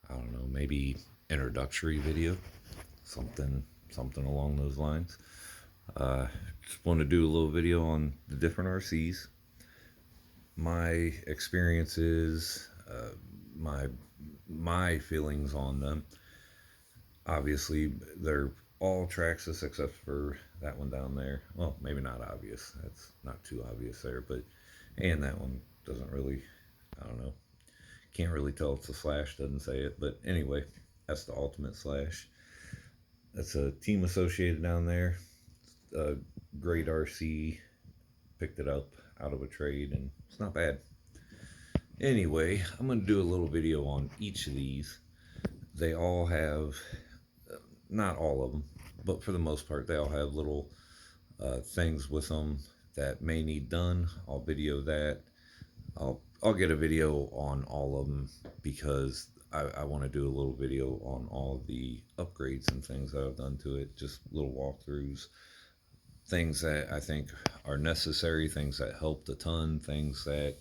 I don't know, maybe introductory video, something along those lines. Uh, just want to do a little video on the different RCs, my experiences, my my feelings on them. Obviously, they're all Traxxas except for that one down there. Well, maybe not obvious. That's not too obvious there, but and that one doesn't really. I don't know. Can't really tell it's a Slash. Doesn't say it, but anyway, that's the Ultimate Slash. That's a Team Associated down there. A great RC. Picked it up out of a trade, and it's not bad. Anyway, I'm going to do a little video on each of these. They all have, not all of them, but for the most part, they all have little things with them that may need done. I'll video that. I'll get a video on all of them because I want to do a little video on all the upgrades and things that I've done to it. Just little walkthroughs, things that I think are necessary, things that helped a ton, things that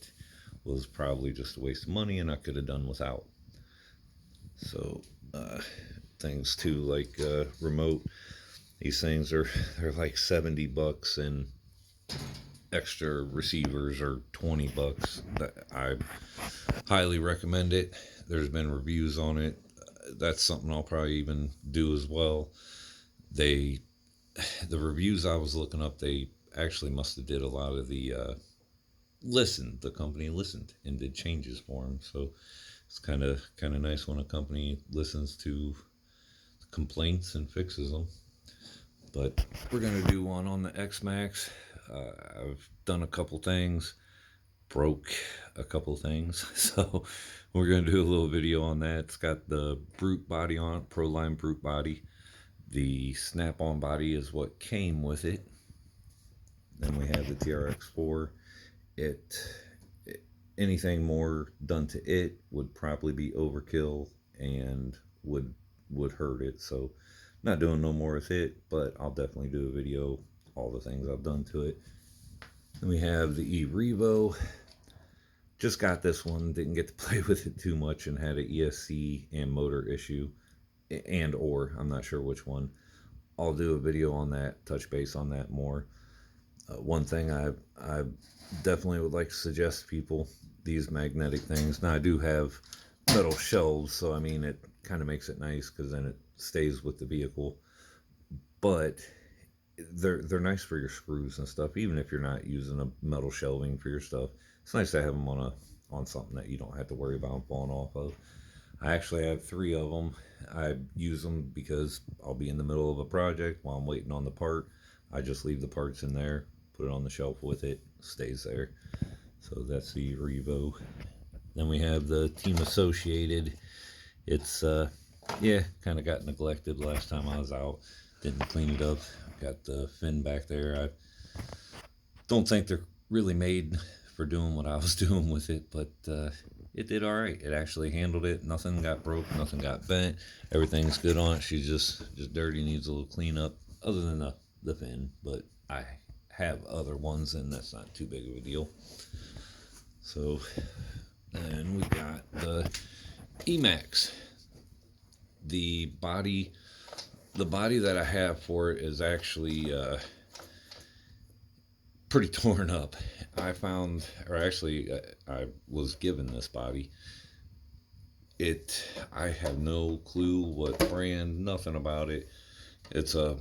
was probably just a waste of money and I could have done without. So things too like remote. These things they're like $70 and extra receivers are $20. That I highly recommend it. There's been reviews on it. That's something I'll probably even do as well. They the reviews I was looking up, they actually must have did a lot of the listened. The company listened and did changes for them. So it's kind of nice when a company listens to complaints and fixes them. But we're gonna do one on the X Max. I've done a couple things, broke a couple things, so we're gonna do a little video on that. It's got the brute body on it, Proline brute body. The snap-on body is what came with it. Then we have the TRX4. It anything more done to it would probably be overkill and would hurt it. So not doing no more with it, but I'll definitely do a video all the things I've done to it. Then we have the E-Revo. Just got this one, didn't get to play with it too much and had an ESC and motor issue and or I'm not sure which one. I'll do a video on that, touch base on that more. One thing I definitely would like to suggest to people, these magnetic things. Now I do have metal shelves, so I mean it kind of makes it nice because then it stays with the vehicle. But they're nice for your screws and stuff, even if you're not using a metal shelving for your stuff. It's nice to have them on something that you don't have to worry about falling off of. I actually have 3 of them. I use them because I'll be in the middle of a project while I'm waiting on the part. I just leave the parts in there, put it on the shelf with it, stays there. So that's the Revo. Then we have the Team Associated. It's yeah, kind of got neglected last time I was out. Didn't clean it up. Got the fin back there. I don't think they're really made for doing what I was doing with it, but it did all right. It actually handled it. Nothing got broke. Nothing got bent. Everything's good on it. She's just dirty. Needs a little cleanup, other than the fin. But I have other ones, and that's not too big of a deal. So then we got the Emax. The body that I have for it is actually pretty torn up. I found, or actually, I was given this body. I have no clue what brand, nothing about it. It's the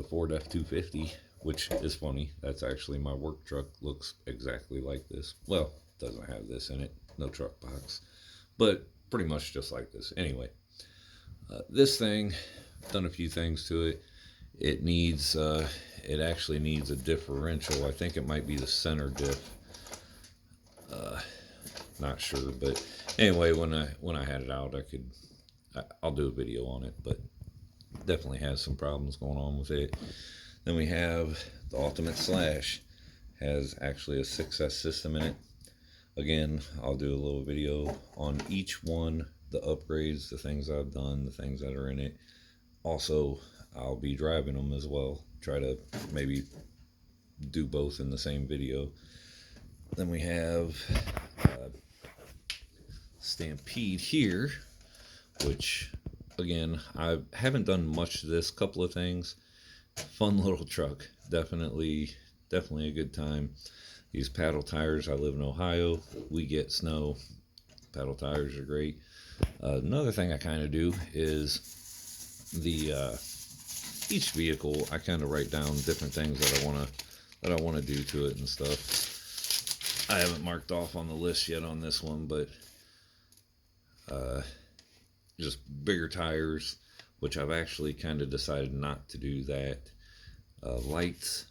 Ford F-250, which is funny. That's actually my work truck. Looks exactly like this. Well, doesn't have this in it. No truck box, but pretty much just like this. Anyway, this thing, done a few things to it. It actually needs a differential. I think it might be the center diff. Not sure, but anyway, when I had it out, I'll do a video on it, but definitely has some problems going on with it. Then we have the Ultimate Slash. Has actually a 6S system in it. Again, I'll do a little video on each one, the upgrades, the things I've done, the things that are in it. Also, I'll be driving them as well. Try to maybe do both in the same video. Then we have Stampede here, which again, I haven't done much of this. Couple of things. Fun little truck. Definitely a good time. These paddle tires. I live in Ohio. We get snow. Paddle tires are great. Another thing I kind of do is the each vehicle. I kind of write down different things that I want to do to it and stuff. I haven't marked off on the list yet on this one, but just bigger tires, which I've actually kind of decided not to do that. Lights,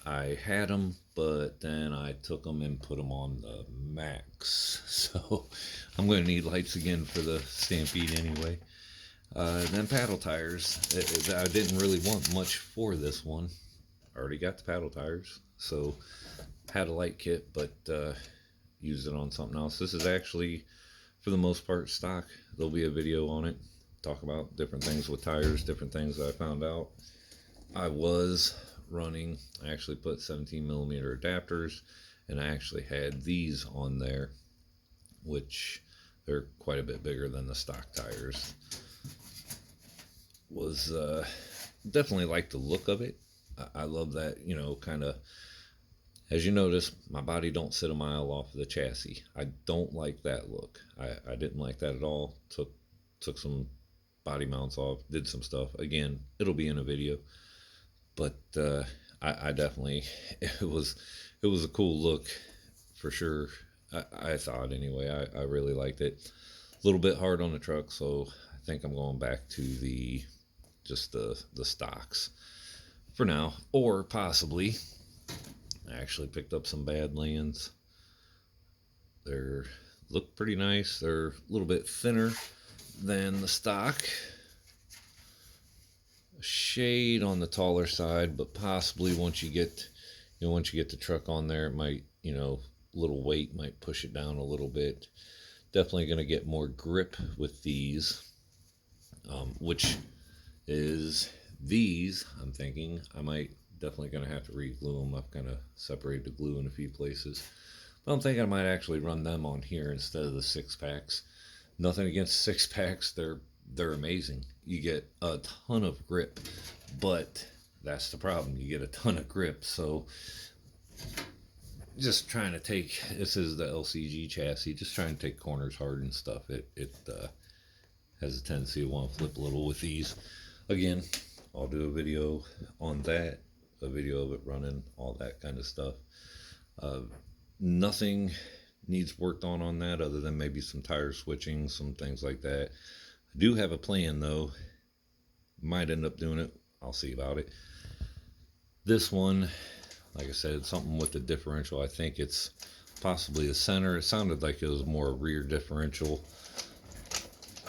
I had them, but then I took them and put them on the max. So I'm going to need lights again for the Stampede anyway. Then paddle tires. I didn't really want much for this one. I already got the paddle tires, so had a light kit, but used it on something else. This is actually, for the most part, stock. There'll be a video on it. Talk about different things with tires, different things that I found out. I was running, I actually put 17 millimeter adapters, and I actually had these on there, which they're quite a bit bigger than the stock tires. Was definitely like the look of it. I love that, you know, kind of, as you notice, my body don't sit a mile off of the chassis. I don't like that look. I didn't like that at all. Took some body mounts off, did some stuff. Again, it'll be in a video. But I definitely, it was a cool look for sure. I thought anyway. I really liked it. A little bit hard on the truck, so I think I'm going back to just the stocks for now, or possibly I actually picked up some Badlands. They're look pretty nice. They're a little bit thinner than the stock. A shade on the taller side, but possibly once you get the truck on there, it might, you know, little weight might push it down a little bit. Definitely going to get more grip with these, which is these. I'm thinking I might definitely going to have to re-glue them. I've kind of separated the glue in a few places, but I'm thinking I might actually run them on here instead of the 6-packs. Nothing against 6-packs. They're amazing. You get a ton of grip, but that's the problem. You get a ton of grip. So just trying to take, this is the LCG chassis, just trying to take corners hard and stuff. It has a tendency to want to flip a little with these. Again, I'll do a video on that, a video of it running, all that kind of stuff. Nothing needs worked on that other than maybe some tire switching, some things like that. I do have a plan though. Might end up doing it. I'll see about it. This one, like I said, something with the differential. I think it's possibly the center. It sounded like it was more rear differential.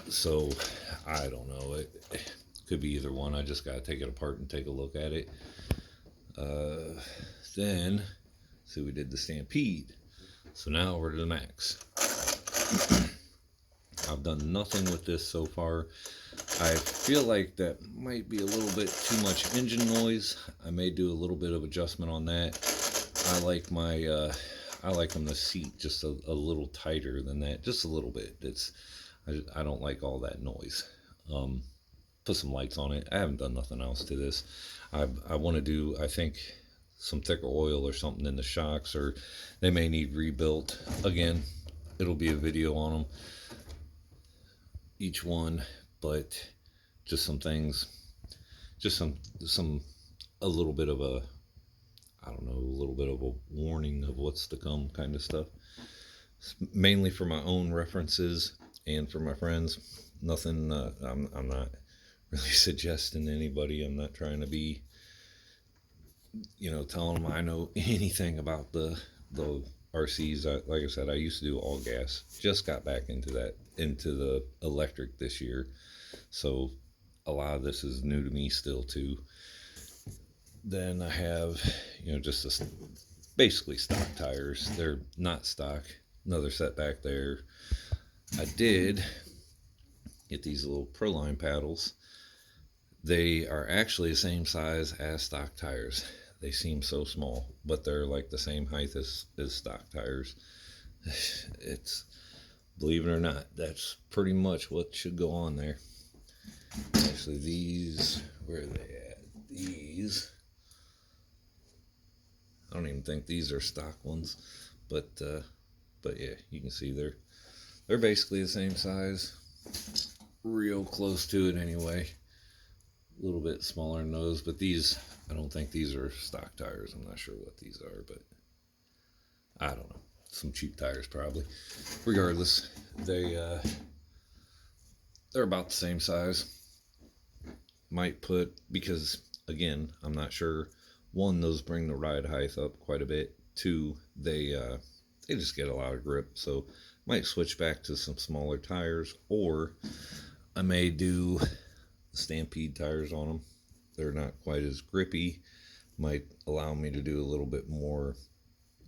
So I don't know. It could be either one. I just got to take it apart and take a look at it. Then, see, we did the Stampede. So now we're to the Max. I've done nothing with this so far. I feel like that might be a little bit too much engine noise. I may do a little bit of adjustment on that. I like my, I like them to seat just a little tighter than that, just a little bit. I don't like all that noise. Put some lights on it. I haven't done nothing else to this. I want to do, I think, some thicker oil or something in the shocks, or they may need rebuilt. Again, it'll be a video on them, each one, but just some things, just a little bit of a, I don't know, a little bit of a warning of what's to come kind of stuff. Mainly for my own references and for my friends. Nothing, I'm not really suggesting to anybody. I'm not trying to be, you know, telling them I know anything about the RCs. Like I said, I used to do all gas. Just got back into the electric this year. So a lot of this is new to me still too. Then I have, you know, just basically stock tires. They're not stock. Another setback there. I did get these little Proline paddles. They are actually the same size as stock tires. They seem so small, but they're like the same height as stock tires. It's believe it or not, that's pretty much what should go on there. Actually, these, where are they at? These, I don't even think these are stock ones, but yeah, you can see they're basically the same size, real close to it anyway. A little bit smaller than those, but these, I don't think these are stock tires. I'm not sure what these are, but I don't know. Some cheap tires probably. Regardless, they're about the same size. Might put, because again, I'm not sure. One, those bring the ride height up quite a bit. Two, they just get a lot of grip. So might switch back to some smaller tires, or I may do Stampede tires on them. They're not quite as grippy. Might allow me to do a little bit more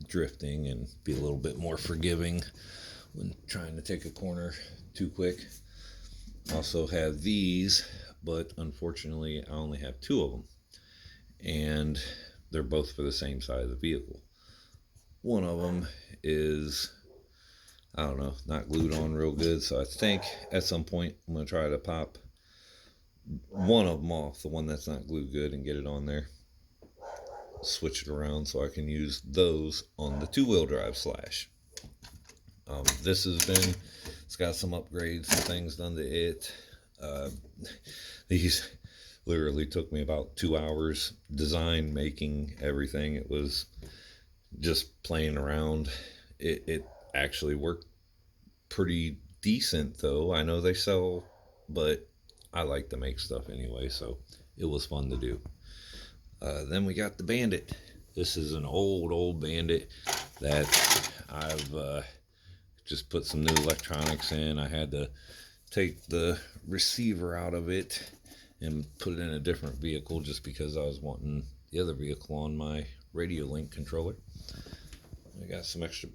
drifting and be a little bit more forgiving when trying to take a corner too quick. Also have these, but unfortunately I only have two of them, and they're both for the same side of the vehicle. One of them is, I don't know, not glued on real good, so I think at some point I'm going to try to pop one of them off, the one that's not glued good, and get it on there. Switch it around so I can use those on the two-wheel drive Slash. This has been, it's got some upgrades and things done to it. These literally took me about 2 hours design, making everything. It was just playing around. It actually worked pretty decent though. I know they sell, but I like to make stuff anyway, so it was fun to do. Then we got the Bandit. This is an old Bandit that I've just put some new electronics in. I had to take the receiver out of it and put it in a different vehicle just because I was wanting the other vehicle on my Radio Link controller. I got some extra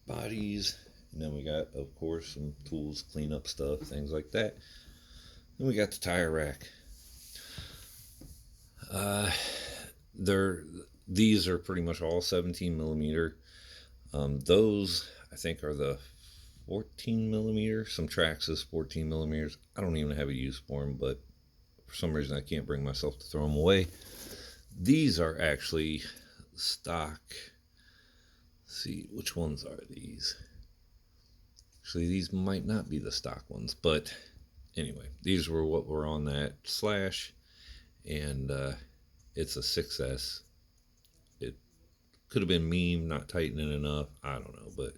bodies, and then we got, of course, some tools, clean up stuff, things like that. Then we got the tire rack. These are pretty much all 17 millimeter. Those I think are the 14 millimeter. Some Traxxas 14 millimeters. I don't even have a use for them, but for some reason I can't bring myself to throw them away. These are actually stock. Let's see, which ones are these? Actually, these might not be the stock ones, but anyway, these were what were on that Slash, and it's a 6S. It could have been me not tightening enough. I don't know, but at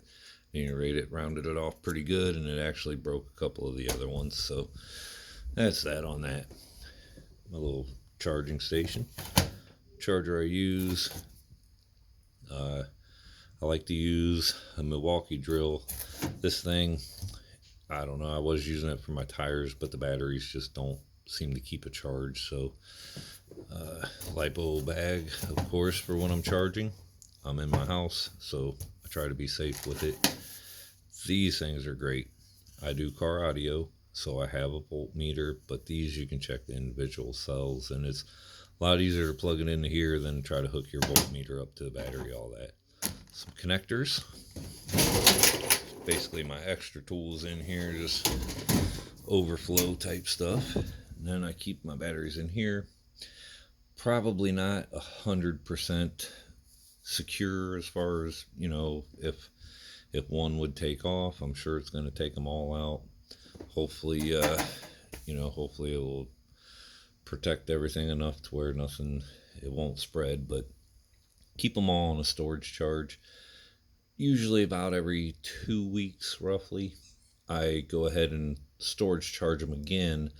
any rate, it rounded it off pretty good, and it actually broke a couple of the other ones. So that's that on that. My little charging station. Charger I use. I like to use a Milwaukee drill. This thing, I don't know. I was using it for my tires, but the batteries just don't seem to keep a charge. So LiPo bag, of course, for when I'm charging. I'm in my house, so I try to be safe with it. These things are great. I do car audio, so I have a voltmeter, but these you can check the individual cells, and it's a lot easier to plug it into here than try to hook your voltmeter up to the battery, all that. Some connectors. Basically my extra tools in here, just overflow type stuff. And then I keep my batteries in here. Probably not 100% secure as far as, you know, if one would take off. I'm sure it's going to take them all out. Hopefully, you know, hopefully it will protect everything enough to where nothing, it won't spread, but keep them all on a storage charge. Usually about every 2 weeks, roughly, I go ahead and storage charge them again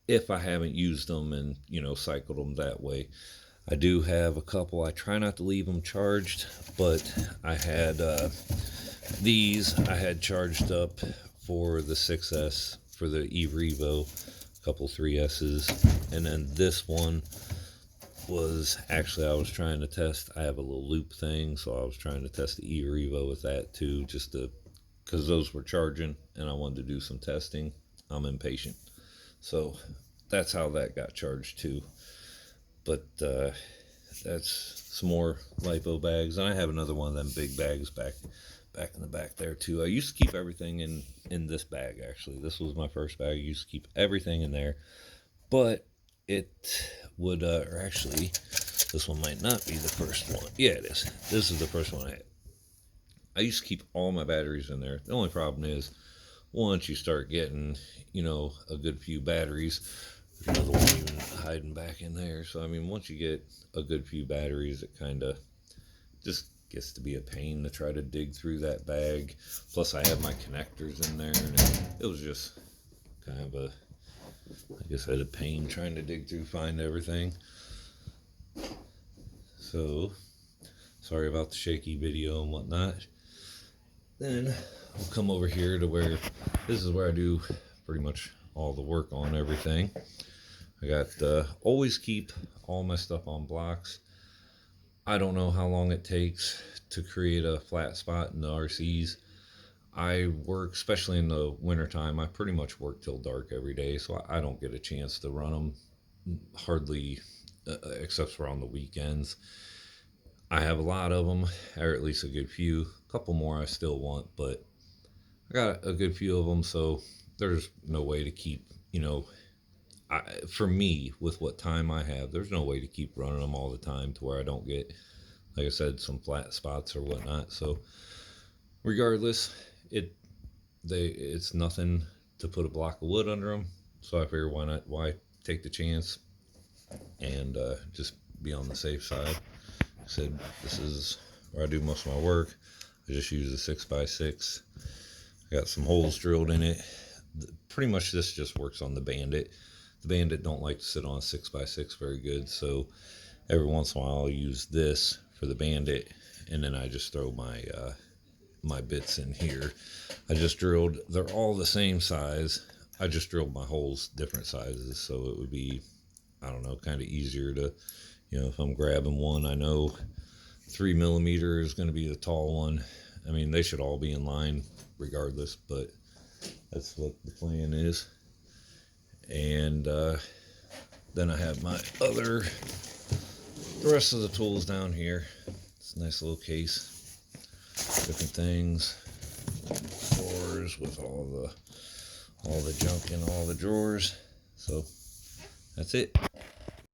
if I haven't used them and, you know, cycled them that way. I do have a couple. I try not to leave them charged, but I had these I had charged up for the 6S, for the eRevo, a couple 3S's, and then this one was actually, I was trying to test, I have a little loop thing, so I was trying to test the eRevo with that too, just to, because those were charging and I wanted to do some testing. I'm impatient, so that's how that got charged too. But that's some more LiPo bags, and I have another one of them big bags back in the back there too. I used to keep everything in in this bag, actually. This was my first bag. I used to keep everything in there. But it would, or actually, this one might not be the first one. Yeah, it is. This is the first one I had. I used to keep all my batteries in there. The only problem is, once you start getting, a good few batteries, there's another one even hiding back in there. So, I mean, once you get a good few batteries, it kind of just gets to be a pain to try to dig through that bag. Plus, I have my connectors in there, and it was just kind of like I said, a pain trying to dig through, find everything. So, sorry about the shaky video and whatnot. Then we'll come over here to where this is where I do pretty much all the work on everything. I got always keep all my stuff on blocks. I don't know how long it takes to create a flat spot in the RCs. I work, especially in the wintertime, I pretty much work till dark every day, so I don't get a chance to run them hardly, except for on the weekends. I have a lot of them, or at least a good few. A couple more I still want, but I got a good few of them, so there's no way to keep, for me, with what time I have, there's no way to keep running them all the time to where I don't get, like I said, some flat spots or whatnot. So regardless, it's nothing to put a block of wood under them. So I figure why take the chance and just be on the safe side. Like I said, this is where I do most of my work. I just use a 6x6. I got some holes drilled in it. Pretty much this just works on the Bandit. The Bandit don't like to sit on a 6x6 very good, so every once in a while I'll use this for the Bandit, and then I just throw my bits in here. They're all the same size. I just drilled my holes different sizes, so it would be, I don't know, kind of easier to, if I'm grabbing one, I know 3mm is going to be the tall one. I mean, they should all be in line regardless, but that's what the plan is. And then I have the rest of the tools down here. It's a nice little case, different things, drawers with all the junk in all the drawers. So that's it.